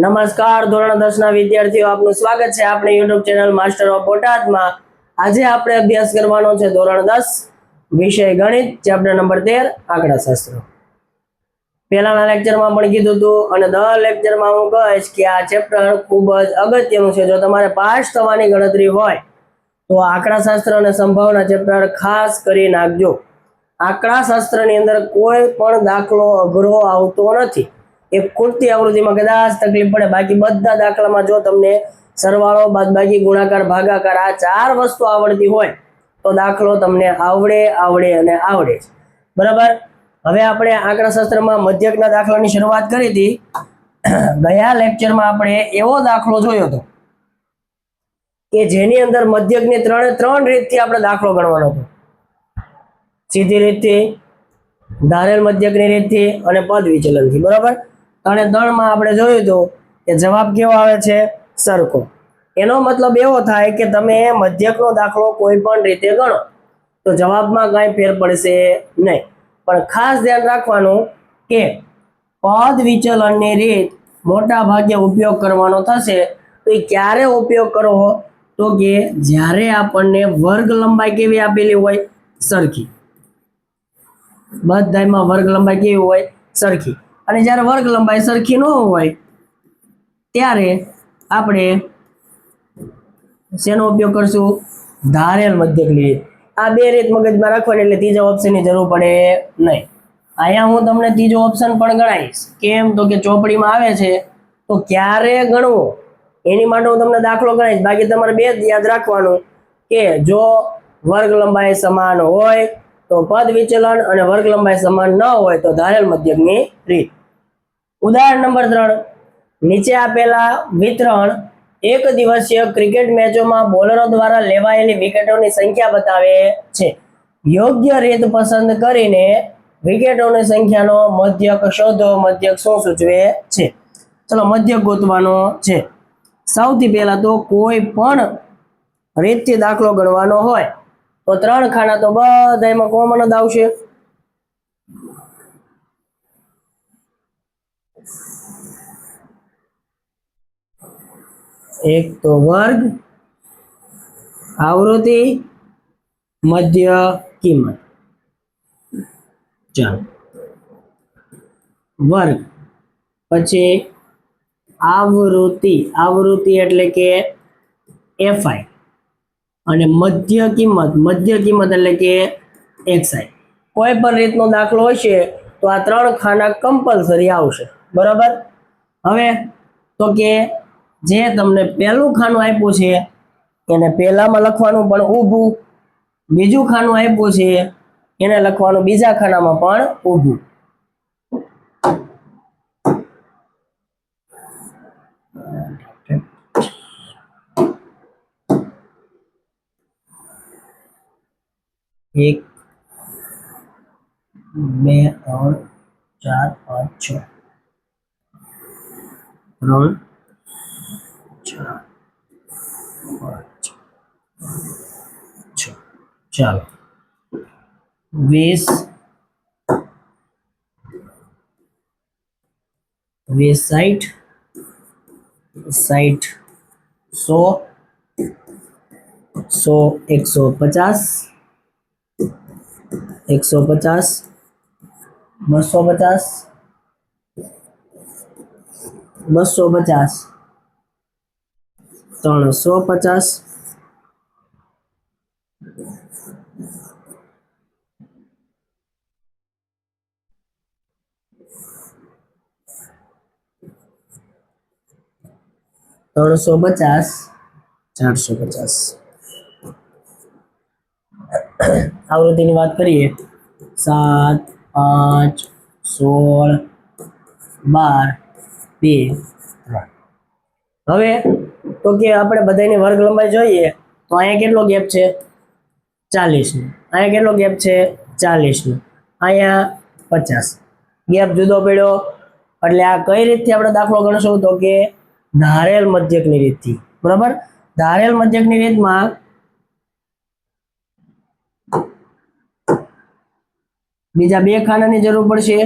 નમસ્કાર ધોરણ 10 ના વિદ્યાર્થીઓ, આપનું સ્વાગત છે આપણી YouTube ચેનલ માસ્ટર ઓફ બોટાદમાં। આજે આપણે અભ્યાસ કરવાનો છે ધોરણ 10 વિષય ગણિત, ચેપ્ટર નંબર 13 આંકડાશાસ્ત્ર। પહેલાના લેક્ચરમાં પણ કીધું હતું અને દર લેક્ચરમાં હું કહીશ કે આ ચેપ્ટર ખૂબ જ અગત્યનું છે। જો તમારે પાસ થવાની ગણતરી હોય તો આંકડાશાસ્ત્ર અને સંભાવના ચેપ્ટર ખાસ કરી નાખજો। આંકડાશાસ્ત્રની અંદર કોઈ પણ દાખલો અઘરો આવતો નથી। એક ખૂટતી આવૃત્તિમાં કદાચ તકલીફ પડે, બાકી બધા દાખલામાં જો તમને સરવાળો, બાદબાકી, ગુણાકાર, ભાગાકાર આ ચાર વસ્તુ આવડતી હોય તો દાખલો તમને આવડે છે। બરાબર। હવે આપણે આંકડાશાસ્ત્રમાં મધ્યકના દાખલાની શરૂઆત કરી હતી। ગયા લેક્ચરમાં આપણે એવો દાખલો જોયો હતો કે જેની અંદર મધ્યકની ત્રણ રીતથી આપણે દાખલો ગણવાનો હતો। સીધી રીતથી, ધારેલ મધ્યકની રીતથી અને પદ વિચલનથી। બરાબર। ત્રણમાં આપણે જોયું હતું કે જવાબ કેવો આવે છે? સરખો। એનો મતલબ એવો થાય કે તમે મધ્યકનો દાખલો કોઈ પણ રીતે ગણો તો જવાબમાં કાંઈ ફેર પડશે નહીં, પણ ખાસ ધ્યાન રાખવાનું કે પદ વિચલનની રીત મોટા ભાગે ઉપયોગ કરવાનો થશે। તો એ ક્યારે ઉપયોગ કરવો? તો કે જ્યારે આપણને વર્ગ લંબાઈ કેવી આપેલી હોય? સરખી। બધામાં વર્ગ લંબાઈ કેવી હોય? સરખી। અને જ્યારે વર્ગ લંબાઈ સરખી ન હોય ત્યારે આપણે શેનો ઉપયોગ કરશું? ધારેલ મધ્યકની રીત। આ બે રીત મગજમાં રાખવાની એટલે ત્રીજા ઓપ્શનની જરૂર પડે નહીં। અહીંયા હું તમને ત્રીજો ઓપ્શન પણ ગણાવીશ। કેમ? તો કે ચોપડીમાં આવે છે તો ક્યારે ગણવું એની માટે હું તમને દાખલો ગણાવીશ। બાકી તમારે બે જ યાદ રાખવાનું કે જો વર્ગ લંબાઈ સમાન હોય તો પદ વિચલન, અને વર્ગ લંબાઈ સમાન ન હોય તો ધારેલ મધ્યકની રીત। ઉદાહરણ નંબર 3, નીચે આપેલા વિતરણ એક દિવસીય ક્રિકેટ મેચોમાં બોલરો દ્વારા લેવાયેલી વિકેટોની સંખ્યા બતાવે છે। યોગ્ય રીત પસંદ કરીને વિકેટોની સંખ્યાનો મધ્યક શોધો। મધ્યક શું સૂચવે છે? ચલો મધ્યક ગોતવાનો છે। સૌથી પહેલા તો કોઈ પણ રીતથી દાખલો ગણવાનો હોય તો ત્રણ ખાના તો બધામાં કોમન જ આવશે। એક તો વર્ગ, આવૃત્તિ, મધ્ય કિંમત। ચાલો વર્ગ, પછી આવૃત્તિ એટલે કે એફઆઈ, અને મધ્ય કિંમત એટલે કે એક્સઆઈ। કોઈ પણ રીતનો દાખલો હશે તો આ ત્રણ ખાના કમ્પલસરી આવશે। બરાબર। હવે તો કે જે તમને પહેલું ખાનું આપ્યું છે એને પહેલામાં લખવાનું પણ ઊભું, બીજું ખાનું આપ્યું છે એને લખવાનું બીજા ખાનામાં પણ ઊભું। એક, બે, ત્રણ, ચાર, પાંચ, છ, ત્રણ, ચાર, પાંચ, છ। ચાલો 20, 60, 60, 100, 100, 150, 150, 250, 350, 350, 450। આવૃત્તિની વાત કરીએ 7, 5, 16, 12, 2, 3। હવે તો કે આપણે બધાની વર્ગ લંબાઈ જોઈએ તો અહીંયા કેટલો ગેપ છે? 40 નો। અહીંયા કેટલો ગેપ છે? 40 નો। અહીંયા 50 ગેપ જુદો પડ્યો। એટલે આ કઈ રીતથી આપણે દાખલો ગણશું? તો કે ધારેલ મધ્યકની રીતથી। બરાબર। ધારેલ મધ્યકની રીતમાં બીજા બે ખાનાની જરૂર પડશે।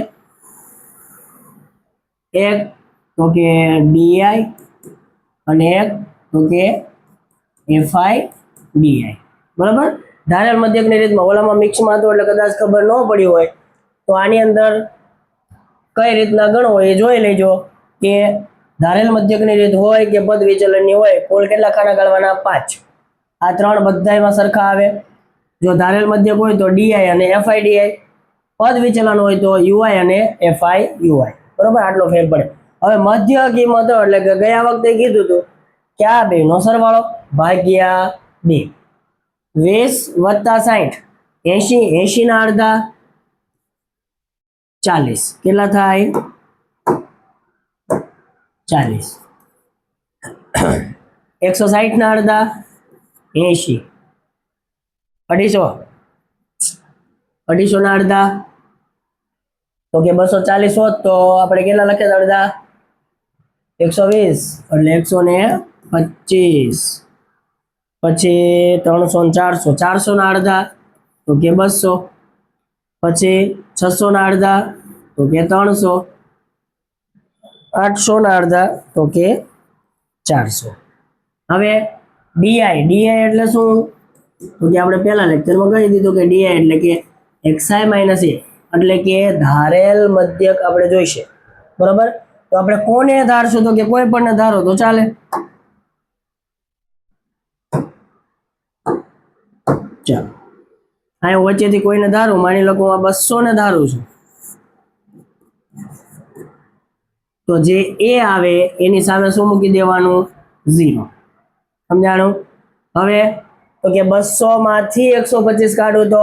એક તો કે ડીઆઈ અને એક તો કે એફઆઈ ડીઆઈ. બરાબર. ધારેલ મધ્યકની રીતમાં ઓલામાં મિક્સમાં હતો એટલે કદાચ ખબર ન પડી હોય તો આની અંદર કઈ રીતના ગણવો એ જોઈ લેજો કે ધારેલ મધ્યકની રીત હોય કે પદ વિચલનની હોય કુલ કેટલા ખાના ગાળવાના 5. આ ત્રણ બધાયમાં સરખા આવે. જો ધારેલ મધ્યક હોય તો ડીઆઈ અને એફઆઈ ડીઆઈ, પદ વિચલન હોય તો યુઆઈ અને એફઆઈ યુઆઈ. બરોબર, આટલો ફેર પડે. હવે મધ્ય કિંમત એટલે કે ગયા વખતે કીધું હતું કે આ બેનો સરવાળો ભાગ્યા 2. 20 + 60 80, 80 ના અડધા 40. કેટલા થાય? 40. 160 ના અડધા 80. 250. 250 ના અડધા તો કે 240 હોત તો આપણે કેટલા લખ્યા અડધા? 120 એટલે 125. પછી 300 ને 400, 400 ના અડધા તો કે 200. પછી 600 ના અડધા તો કે 300. 800 ના અડધા તો કે 400. હવે ડીઆઈ એટલે શું? તો કે આપણે પહેલા લેક્ચરમાં કહી દીધું કે ડીઆઈ એટલે કે xi - a એટલે કે ધારેલ મધ્યક આપણે જોઈશે. બરાબર, તો આપણે કોને ધારશું? તો કે કોઈ પણ ધારો તો ચાલે. ચાલો, અહીં વચ્ચેથી કોઈને ધારું, માની લો હું આ 200 ને ધારું છું તો જે એ આવે એની સામે શું મૂકી દેવાનું? 0. સમજાણું? હવે તો કે 200 માંથી 125 કાઢું તો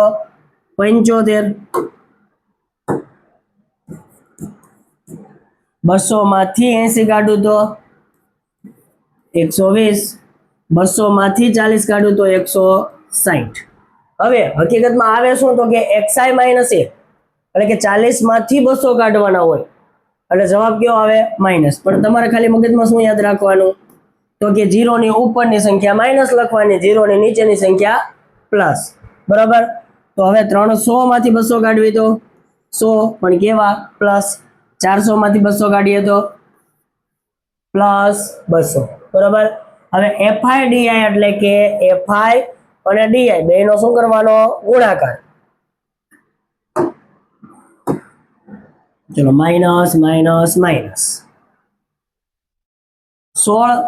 75. 200 માંથી 80 કાઢું તો 120. 200 માંથી 40 કાઢું તો 160. હવે હકીકતમાં આવે શું? તો કે xi - a એટલે કે 40 માંથી 200 કાઢવાના હોય એટલે જવાબ કયો આવે? માઇનસ. પણ તમારે ખાલી મગજમાં શું યાદ રાખવાનું? તો કે 0 ની ઉપરની સંખ્યા માઇનસ લખવાની, 0 ની નીચેની સંખ્યા પ્લસ. બરાબર, તો હવે 300 માંથી 200 કાઢવી તો 100 પણ કેવા? પ્લસ. 400 માંથી 200 કાઢીએ તો પ્લસ 200. બરાબર. હવે એફઆઈ ડીઆઈ એટલે કે એફઆઈ અને ડીઆઈ બેનો શું કરવાનો? ગુણાકાર. ચલો, માઇનસ માઇનસ માઇનસ 16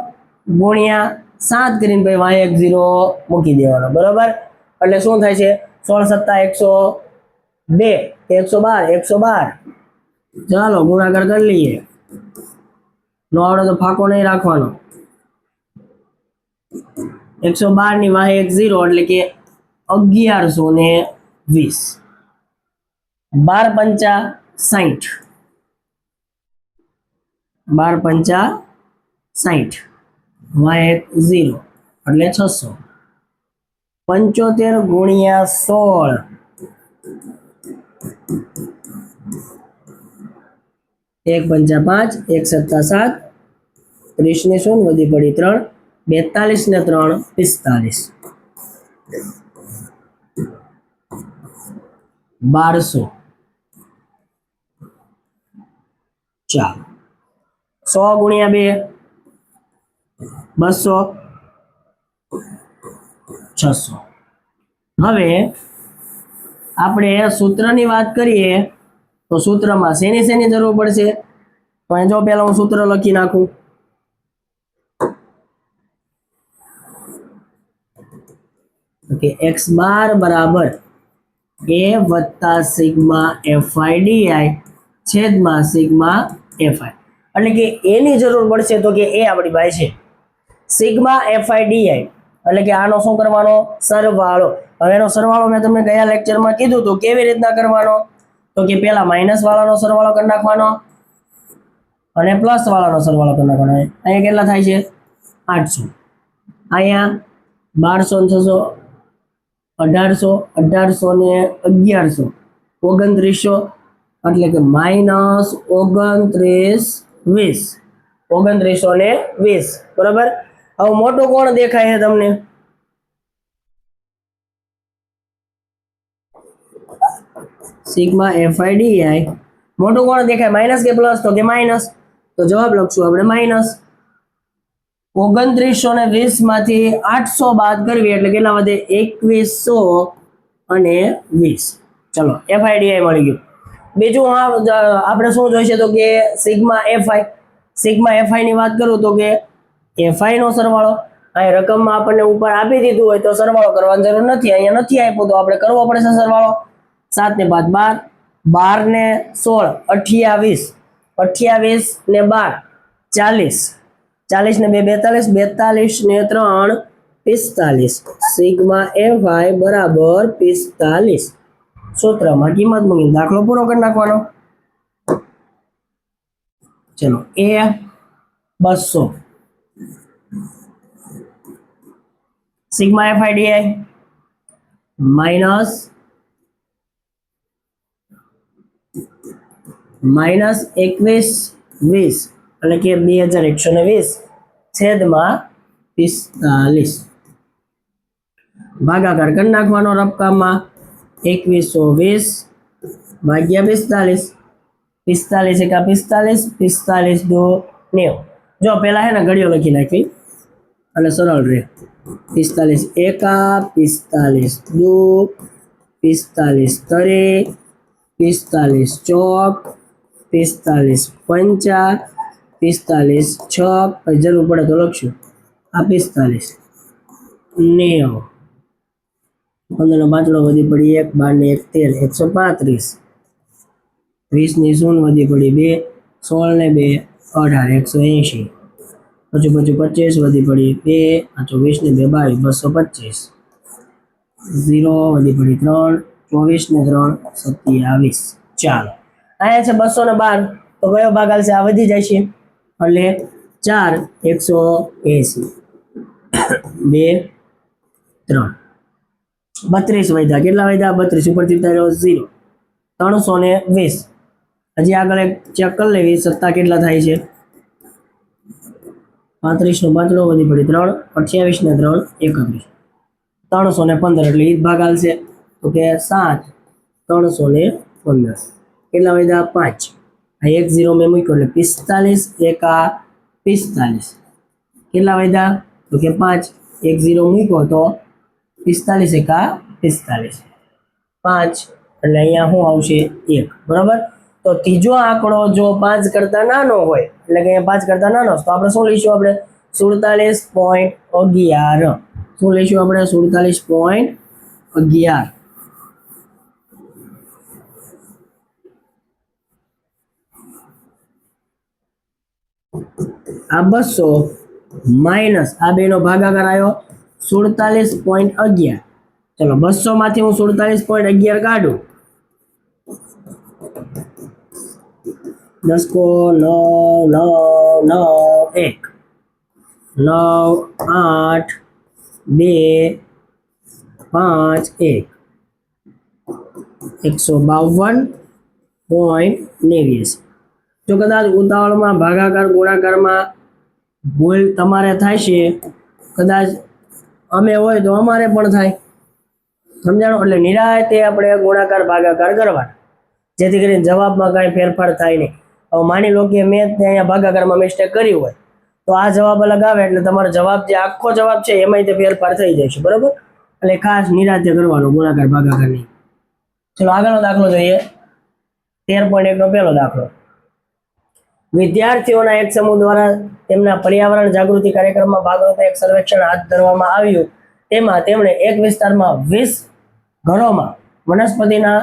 ગુણ્યા 7 કરીને ભાઈ વાય 0 મૂકી દેવાનો. બરાબર, એટલે શું થાય છે? 16 + 7 102, 112. ચાલો ગુણાકાર કરી લઈએ. નો આવડે તો ફાંકો નહીં રાખવાનો. 112 ની વાય 0 એટલે કે 1120. 12 પંચા 60. 12 પંચા 60. વાય 0 એટલે 600. 75 ગુણ્યા 16 1 પંચા 5, 1 સત્તા 7, 30 ને 0 વધી પડી 3, 42 ને 3 45. 1200. ચાલો, 100 ગુણ્યા 2 200, 600. હવે આપણે સૂત્રની વાત કરીએ તો સૂત્રમાં શેની જરૂર પડશે? તો અહીં જો પહેલા હું સૂત્ર લખી નાખું. કે x બાર બરાબર a વત્તા સિગ્મા fi di છેદમાં સિગ્મા fi. એટલે કે એની જરૂર પડશે તો કે એ આપણી પાસે છે. સિગ્મા fi di એટલે કે આનો શું કરવાનો? સરવાળો. હવે એનો સરવાળો મેં તમને ગયા લેક્ચરમાં કીધું તો કેવી રીતના કરવાનો? તો કે પહેલા માઇનસ વાળાનો સરવાળો કરી નાખવાનો અને પ્લસ વાળાનો સરવાળો કરી નાખવાનો. અહીંયા કેટલા થાય છે? 800. અહીંયા 1200 600 1800 ને 1100 2900 એટલે કે માઇનસ 29 20. 2900 ને 20. બરાબર. હવે મોટો કોણ દેખાય છે તમને? સિગ્મા fi di મોટો કોણ દેખાય? માઇનસ કે પ્લસ? તો કે માઇનસ. તો જવાબ લખશું આપણે માઇનસ 2920 માંથી 800 બાદ કરવી એટલે કેટલા વધે 2120. ચલો FIDI મળી ગયું. બીજું આપણે શું જોઈશે તો કે સિગ્મા FI ની વાત કરું તો કે FI નો સરવાળો અહીં રકમમાં આપણને ઉપર આપી દીધું હોય તો સરવાળો કરવાની જરૂર નથી, અહીંયા નથી આપ્યું તો આપણે કરવો પડશે સરવાળો. 7 ને 5 12, 12 ને 16 28, 28 ને 12 40, 40 ને 2 42, 42 ને 3 45. સિગ્મા FI બરાબર 45. સૂત્રમાં કિંમત મૂકીને દાખલો પૂરો કરી નાખવાનો. ચલો A 200 સિગ્મા FIDI માઇનસ 2120 એટલે કે 2120 છેદમાં 45 ભાગાકાર કરી નાખવાનો રફકામાં 2120 ભાગ્યા 45, 45 એકા 45, 45 દો 90. જો પેલા હે ને ઘડીઓ લખી નાખી એટલે સરળ રહે. 45 એકા 45 દો 45 તરે 45 ચોક 45 પંચા 45 છક, પછી જરૂર પડે તો લખશું આ 45 90. 15 નો પાંચડો વધી પડી 1, 12 ને 1 13 135. 20 ની શૂન્ય વધી પડી 2, 16 ને 2 18 180. પછી 25 વધી પડી 2, 20 ને 2 22 225. 0 વધી પડી 3, 24 ને 3 27. ચાલો અહીંયા છે 212 તો કયો ભાગ આવશે? આ વધી જાય છે એટલે 4 180 2 3 32 વધ્યા. કેટલા વધ્યા? 32 ઉપરથી ઉતાર્યો 0 320. હજી આગળ એક ચેક કરી લેવી સત્તા કેટલા થાય છે. 35 નો પાંચડો વધી પડી 3, 28 ને 3 31. 315 એટલે ઈ ભાગ આવશે તો કે 7 315. કેટલા વધ્યા? 5. આ 1 0 મેં મૂક્યો એટલે 45 એકા 45. કેટલા વધ્યા? તો કે 5. 1 0 મૂક્યો તો 45 એકા 45. 5 એટલે અહીંયા શું આવશે? 1. બરાબર. તો ત્રીજો આંકડો જો 5 કરતા નાનો હોય એટલે કે અહીંયા 5 કરતા નાનો તો આપણે શું લઈશું? આપણે 47.11. શું લઈશું આપણે? 47.11. આ 200 માઇનસ આ બેનો ભાગાકાર આવ્યો 47.11. ચલો 200 માંથી હું 47.11 કાઢું 10 को 9 9 9 1 9 8 2 5 1 152.89. જો કદાચ ઉતાવળમાં ભાગાકાર ગુણાકારમાં ભૂલ તમારે થાય છે, કદાચ અમે હોય તો અમારે પણ થાય, સમજાણો? એટલે નિરાંતે આપણે ગુણાકાર ભાગાકાર કરવાના જેથી કરીને જવાબમાં કાંઈ ફેરફાર થાય નહીં. હવે માની લો કે મેં અહીંયા ભાગાકારમાં મિસ્ટેક કરી હોય તો આ જવાબ અલગ આવે એટલે તમારો જવાબ જે આખો જવાબ છે એમાં તે ફેરફાર થઈ જાય છે. બરાબર. એટલે ખાસ નિરાંતે કરવાનો ગુણાકાર ભાગાકાર નહીં. ચલો આગળનો દાખલો જોઈએ. 13.1 નો પહેલો દાખલો. વિદ્યાર્થીઓના એક સમૂહ દ્વારા તેમના પર્યાવરણ જાગૃતિ કાર્યક્રમમાં ભાગરૂપે એક સર્વેક્ષણ હાથ ધરવામાં આવ્યું. તેમાં તેમણે એક વિસ્તારમાં 20 ઘરોમાં વનસ્પતિના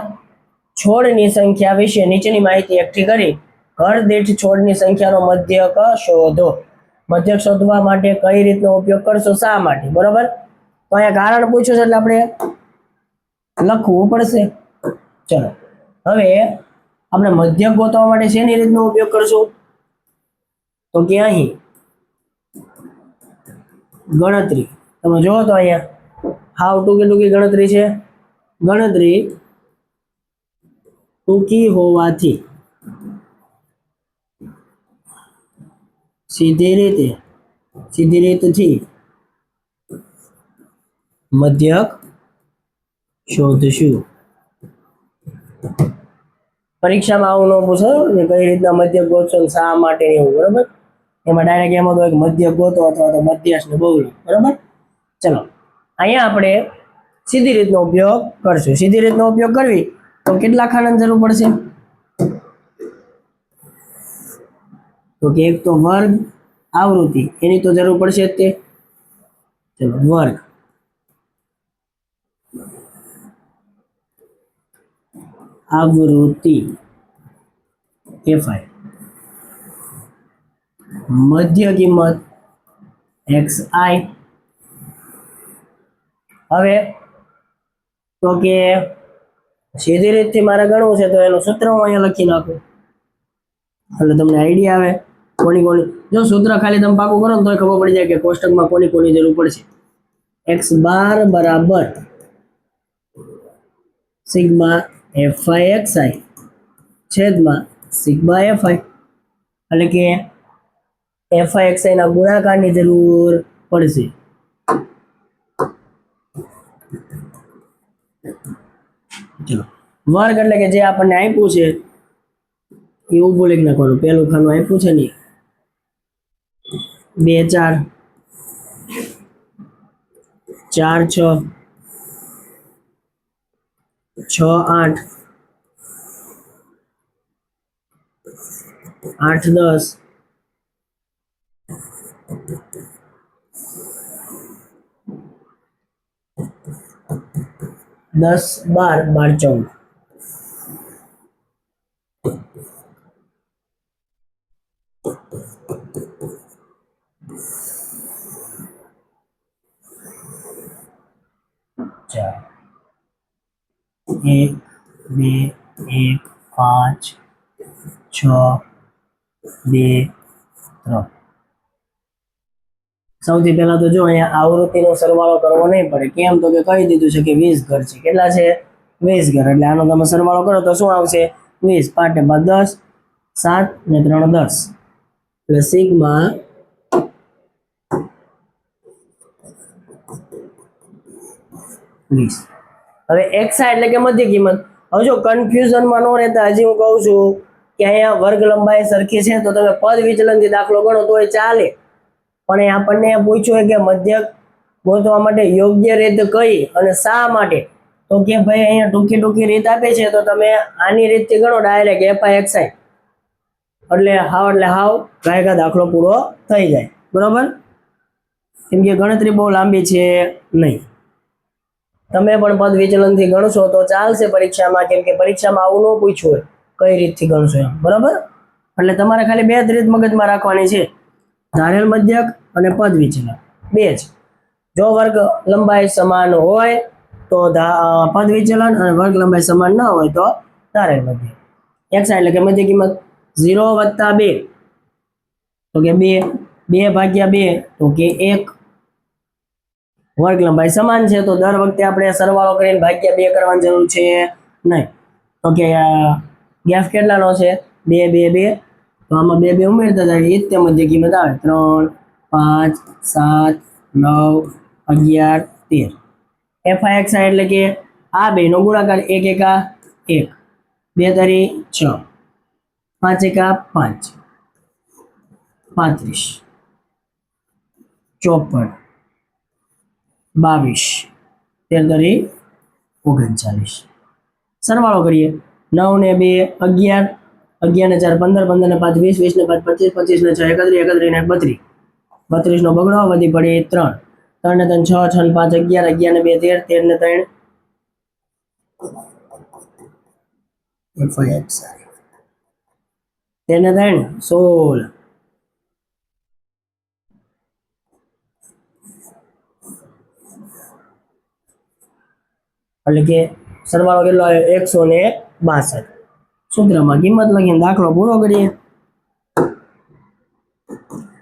છોડની સંખ્યા વિશે નીચેની માહિતી એકઠી કરી ઘર દીઠ છોડની સંખ્યાનો મધ્યક શોધો. મધ્યક શોધવા માટે કઈ રીતનો ઉપયોગ કરશો? શા માટે? બરોબર. તો અહીંયા કારણ પૂછ્યું છે એટલે આપણે લખવું પડશે. ચલો હવે આપણે મધ્યક ગોતવા માટે શેની રીતનો ઉપયોગ કરશું? તો કે અહીં ગણતરી તમે જોવો તો અહીંયા હાવ ટૂંકી ગણતરી છે. ગણતરી ટૂંકી હોવાથી સીધી રીતથી મધ્યક શોધશું. પરીક્ષામાં આવું ન પૂછો કે કઈ રીતના મધ્યક ગોતશો ને શા માટે ને એવું, બરાબર. એમાં ડાયરેક્ટ એમ હતો કે મધ્યક ગોતો અથવા તો મધ્યસ્થને બહુલો, બરાબર. ચલો અહીંયા આપણે સીધી રીતનો ઉપયોગ કરશું. સીધી રીતનો ઉપયોગ કરવી તો કેટલા ખાનાની જરૂર પડશે? તો કે એક તો વર્ગ આવૃત્તિ એની તો જરૂર પડશે જ તે. ચલો વર્ગ આવૃત્તિ fi, મધ્ય કિંમત xi. હવે તો કે સીધી રીતથી મારે ગણવું છે તો એનું સૂત્ર હું અહીંયા લખી નાખું એટલે તમને આઈડિયા આવે કોની કોની. જો સૂત્ર ખાલી તમે પાકું કરો ને તો ખબર પડી જાય કે કોષ્ટકમાં કોની કોની જરૂર પડશે. x બાર બરાબર સિગ્મા fi xi છેદમાં સિગ્મા fi, એટલે કે fi xi ના ગુણાકારની જરૂર પડશે. ચલો વર્ગ એટલે કે જે આપણને આપ્યું છે એ ઊભું લખી નાખવાનું. પહેલું ખાનું આપ્યું છે ને 2 4 4 6 6 8 8 10 10 12 12 14. एक 2 1 5 6 2 3. સૌથી પહેલા તો જો અહીંયા આવૃત્તિનો સરવાળો કરવો નહીં પડે. કેમ તો કે કહી દીધું છે કે 20 ઘર છે. કેટલા છે? 20 ઘર. એટલે આનો તમે સરવાળો કરો તો શું આવશે? 20 5 ને 10 7 ને 3 10 એટલે સિગ્મા હવે xi એટલે કે મધ્ય કિંમત. હવે જો કન્ફ્યુઝનમાં ન રહેતા હજી હું કહું છું કે અહીંયા વર્ગ લંબાઈ સરખી છે તો તમે પદ વિચલનથી દાખલો ગણો તોય ચાલે, પણ એ આપણને પૂછ્યું કે મધ્યક ગોતવા માટે યોગ્ય રીત કઈ અને શા માટે? તો કે ભાઈ અહીંયા ટૂંકી ટૂંકી રીત આપે છે તો તમે આની રીતથી ગણો ડાયરેક્ટ fi xi એટલે હાવ ગાયકા દાખલો પૂરો થઈ જાય, બરોબર. કેમ કે ગણતરી બહુ લાંબી છે નહીં. તમે પણ પદ વિચલનથી ગણશો તો ચાલશે પરીક્ષામાં, કેમ કે પરીક્ષામાં આવું ન પૂછ્યું હોય કઈ રીતથી ગણશો એમ, બરાબર. એટલે તમારે ખાલી બે જ રીત મગજમાં રાખવાની છે, ધારેલ મધ્યક અને પદ વિચલન, બે જ. જો વર્ગ લંબાઈ સમાન હોય તો પદ વિચલન અને વર્ગ લંબાઈ સમાન ન હોય તો ધારેલ મધ્યક. xi એટલે કે મધ્ય કિંમત 0 + 2 તો કે 2 2 ભાગ્યા 2 તો કે 1. વર્ગ લંબાઈ સમાન છે તો દર વખતે આપણે સરવાળો કરીને ભાગ્યા 2 કરવાની જરૂર છે નહીં. તો કે ગેપ કેટલાનો છે? 2 2 2 તો આમાં 2 2 ઉમેરતા જાય એ જ તે મધ્ય કિંમત આવે. 3 5 7 9 11 13. fi xi એટલે કે આ બેનો ગુણાકાર 1 1 1 2 તારી 6 5 1 5 35 54 22 13 તારી 39. સરવાળો કરીએ. 9 ને 2 11 11 ને 4 15 15 ને 5 20 20 ને 5 25 25 ને 6 31 31 ને 32 32 નો બગડો વધી પડી 3 3 ને 3 6 6 ને 5 11 11 ને 2 13 13 ને 3 13 ને 3 16. એટલે કે સરવાળો કેટલો આવ્યો? 162. સૂત્રમાં કિંમત લખીને દાખલો પૂરો કરીએ.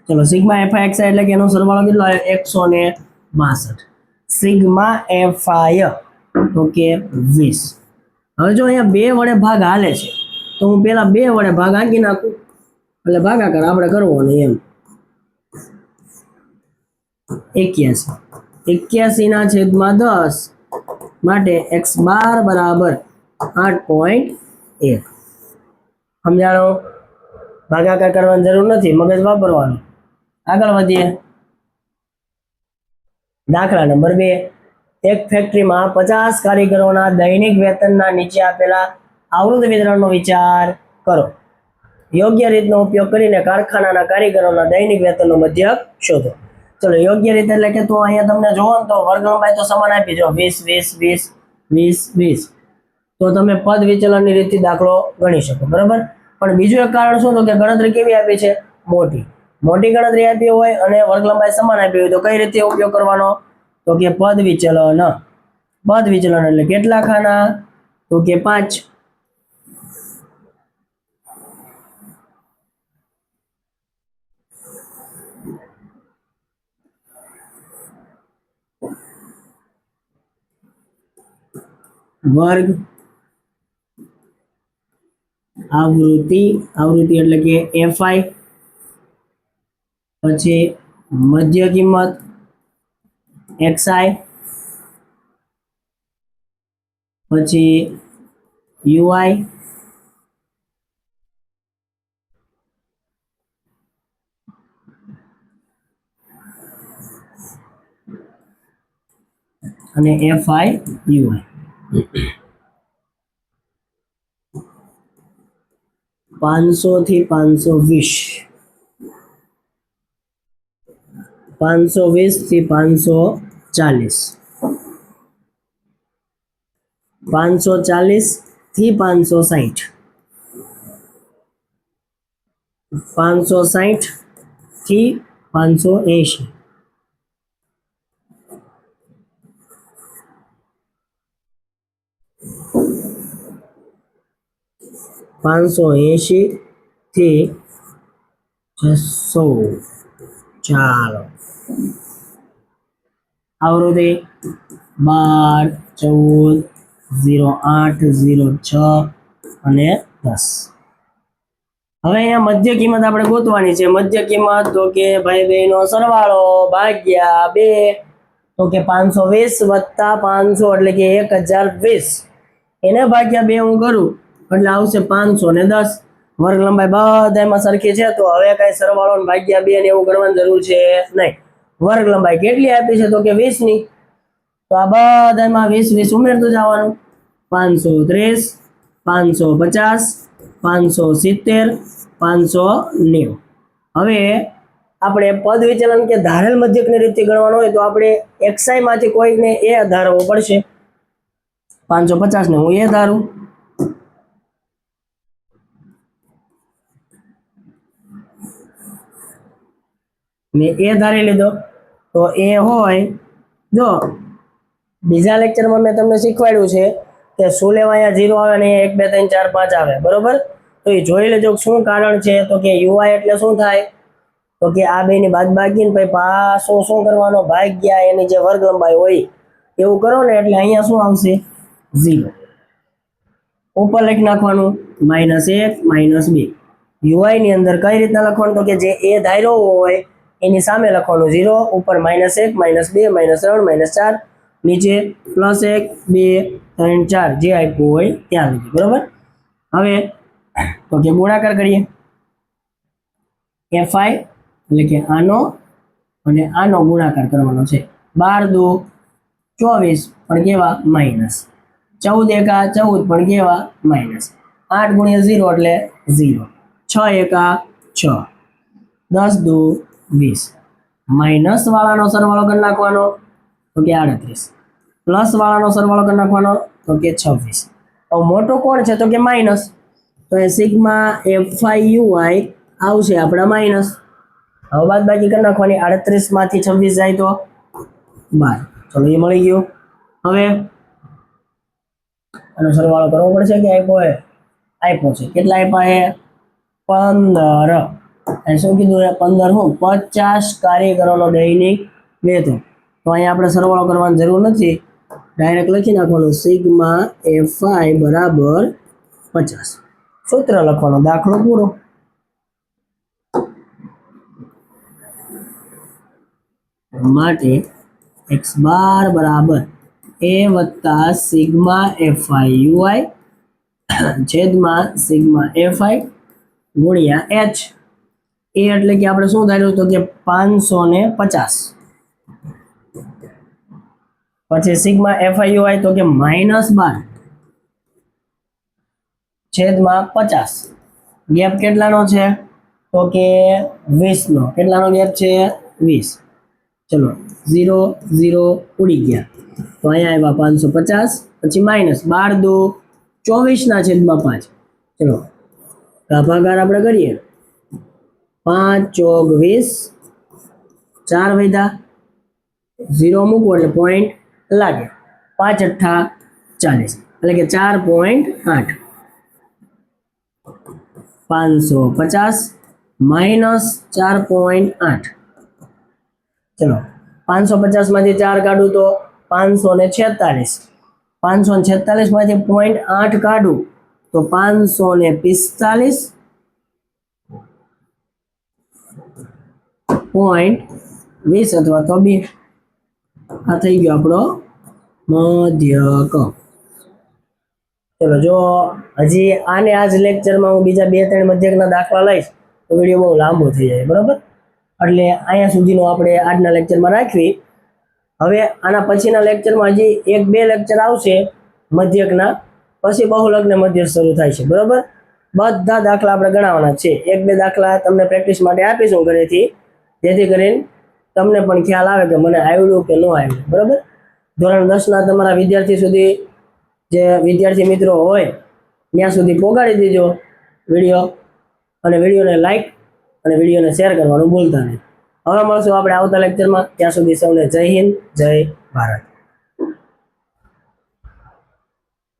ચલો સિગ્મા fi xi એટલે કે એનો સરવાળો કેટલો આવ્યો? 162. સિગ્મા fi તો કે 20. હવે જો અહીંયા 2 વડે ભાગ હાલે છે તો હું પેલા 2 વડે ભાગ આંકી નાખું એટલે ભાગાકાર આપણે કરવો નહીં એમ. 81 81 ના છેદમાં 10 માટે x બાર બરાબર 8.1. સમજાણો? ભાગાકાર કરવાની જરૂર નથી, મગજ વાપરવાનું. આગળ વધીએ. દાખલા નંબર 2. એક ફેક્ટરીમાં 50 કારીગરોના દૈનિક વેતનના નીચે આપેલા આવૃત વિતરણનો વિચાર કરો. યોગ્ય રીતનો ઉપયોગ કરીને કારખાનાના કારીગરોના દૈનિક વેતનનો મધ્યક શોધો. ચલો, યોગ્ય રીતે એટલે કે તો અહીંયા તમને જોવો ને તો વર્ગ લંબાઈ તો સમાન આપી જો 20 20 20 20 20. તો તમે પદ વિચલનની રીતથી દાખલો ગણી શકો, બરાબર. પણ બીજું એક કારણ શું તો કે ગણતરી કેવી આપી છે? મોટી ગણતરી આપી હોય અને વર્ગ લંબાઈ સમાન આપી હોય તો કઈ રીતે ઉપયોગ કરવાનો? તો કે પદ વિચલન. પદ વિચલન એટલે કેટલા ખાના? તો કે 5. વર્ગ આવૃત્તિ એટલે કે FI, પછી મધ્ય કિંમત XI, પછી UI, અને FI UI. 500 થી 520, 520 થી 540, 540 થી 560, 560 થી 580, 580 થી 600. ચાલો, આવૃત્તિ 12, 14, 08, 06 અને 10. હવે અહીંયા મધ્ય કિંમત આપણે ગોતવાની છે. મધ્ય કિંમત તો કે ભાઈ બેનો સરવાળો ભાગ્યા 2. તો કે 520 વત્તા 500 એટલે કે 1020. એને ભાગ્યા 2 હું કરું એટલે આવશે 510. વર્ગ લંબાઈ બધામાં સરખી છે તો હવે કઈ સરવાળો ને ભાગ્યા 2 ને એવું કરવાની જરૂર છે નહીં. વર્ગ લંબાઈ કેટલી આપી છે તો કે 20 ની. તો આ બધામાં 20 20 ઉમેરતું જવાનું. 530, 550, 570, 590. હવે આપણે પદ વિચલન કે ધારેલ મધ્યકની રીતે ગણવાનું હોય તો આપણે XI માંથી કોઈને એ ધારવો પડશે. 550 ને હું એ ધારું, મેં એ ધારી લીધો. તો એ હોય, જો બીજા લેક્ચરમાં મેં તમને શીખવાડ્યું છે કે શું લેવા અહીંયા 0 આવે ને 1 2 3 4 5 આવે, બરોબર. તો એ જોઈ લેજો શું કારણ છે. તો કે UI એટલે શું થાય તો કે આ બેની બાદબાકી ને પછી પાછો શું કરવાનો? ભાગ્યા એની જે વર્ગ લંબાઈ હોય એવું કરો ને એટલે અહીંયા શું આવશે? 0. ઉપર લખી નાખવાનું -1 -2. UI ની અંદર કઈ રીતના લખવાનું તો કે જે એ ધાર્યો હોય એની સામે લખવાનું 0, ઉપર -1 -2 -3 -4, નીચે +1 2 3 4 જે આપ્યું હોય ત્યાં લખી, બરોબર. હવે તો કે ગુણાકાર કરીએ. FI એટલે કે આનો અને આનો ગુણાકાર કરવાનો છે. 12 દુ 24 પણ કેવા? માઇનસ. 14 એકા 14 પણ કેવા? માઇનસ. 8 ગુણ્યા 0 એટલે 0. 6 એકા 6, 10 દુ 20. માઇનસ વાળાનો સરવાળો કરી નાખવાનો તો કે 38. પ્લસ વાળાનો સરવાળો કરી નાખવાનો તો કે 26. હવે મોટો કોણ છે તો કે માઇનસ. તો એ સિગ્મા FI UI આવશે આપણા માઇનસ. હવે બાદબાકી કરી નાખવાની. 38 માંથી 26 જાય તો 12. ચલો, એ મળી ગયું. હવે આનો સરવાળો કરવો પડશે કે આપ્યો છે. કેટલા આપ્યા? 15. અને શું કીધું? 15 હું 50 કારીગરોનો દૈનિક વેતન. તો અહીંયા આપણે સરવાળો કરવાની જરૂર નથી, ડાયરેક્ટ લખી નાખવાનું સિગ્મા FI બરાબર 50. સૂત્ર લખવાનો, દાખલો પૂરો. માટે x બાર બરાબર a વત્તા સિગ્મા FI UI છેદમાં સિગ્મા fi ગુણ્યા h. એ એટલે કે આપણે શું ધાર્યું તો કે 550. પછી સિગ્મા FIUI તો કે -12 છેદમાં 50. ગેપ કેટલાનો છે તો કે 20 નો. કેટલાનો ગેપ છે 20. ચલો 0 0 ઉડી ગયા તો અહીંયા આવ્યા 550 પછી -12 દુ 24 ના છેદમાં 5. ચલો ભાગાકાર આપણે કરીએ 5 ચોક 20 4 વધ્યા 0 મૂકવો એટલે પોઈન્ટ લાગે 5 અઠ્ઠા 40 એટલે કે 4.8. 550 માઇનસ 4.8. ચલો 550 માંથી 4 કાઢું તો 546. 546 માંથી 0.8 કાઢું તો 545. 0.20 અથવા તો 2. આ થઈ ગયો આપણો મધ્યક. ચલો જો હજી આને આજ લેક્ચરમાં હું બીજા 2-3 મધ્યકના દાખલા લઈશ તો વિડીયો બહુ લાંબો થઈ જાય, બરાબર? એટલે અહીંયા સુધીનો આપણે આજના લેક્ચરમાં રાખવી. હવે આના પછીના લેક્ચરમાં હજી 1-2 લેક્ચર આવશે મધ્યકના, પછી બહુલક ને મધ્યક શરૂ થાય છે, બરાબર? બધા દાખલા આપણે ગણાવવાના છે. 1-2 દાખલા તમને પ્રેક્ટિસ માટે આપીશું ઘરેથી, જેથી કરીને તમને પણ ખ્યાલ આવે કે મને આવડ્યું કે ન આવડ્યું, બરાબર? ધોરણ 10ના તમારા વિદ્યાર્થી સુધી, જે વિદ્યાર્થી મિત્રો હોય ત્યાં સુધી પહોંચાડી દેજો વિડીયો, અને વિડીયોને લાઈક અને વિડીયોને શેર કરવાનું ભૂલતા નહીં. હવે મળશું આપણે આવતા લેક્ચરમાં. ત્યાં સુધી સૌને જય હિન્દ, જય ભારત.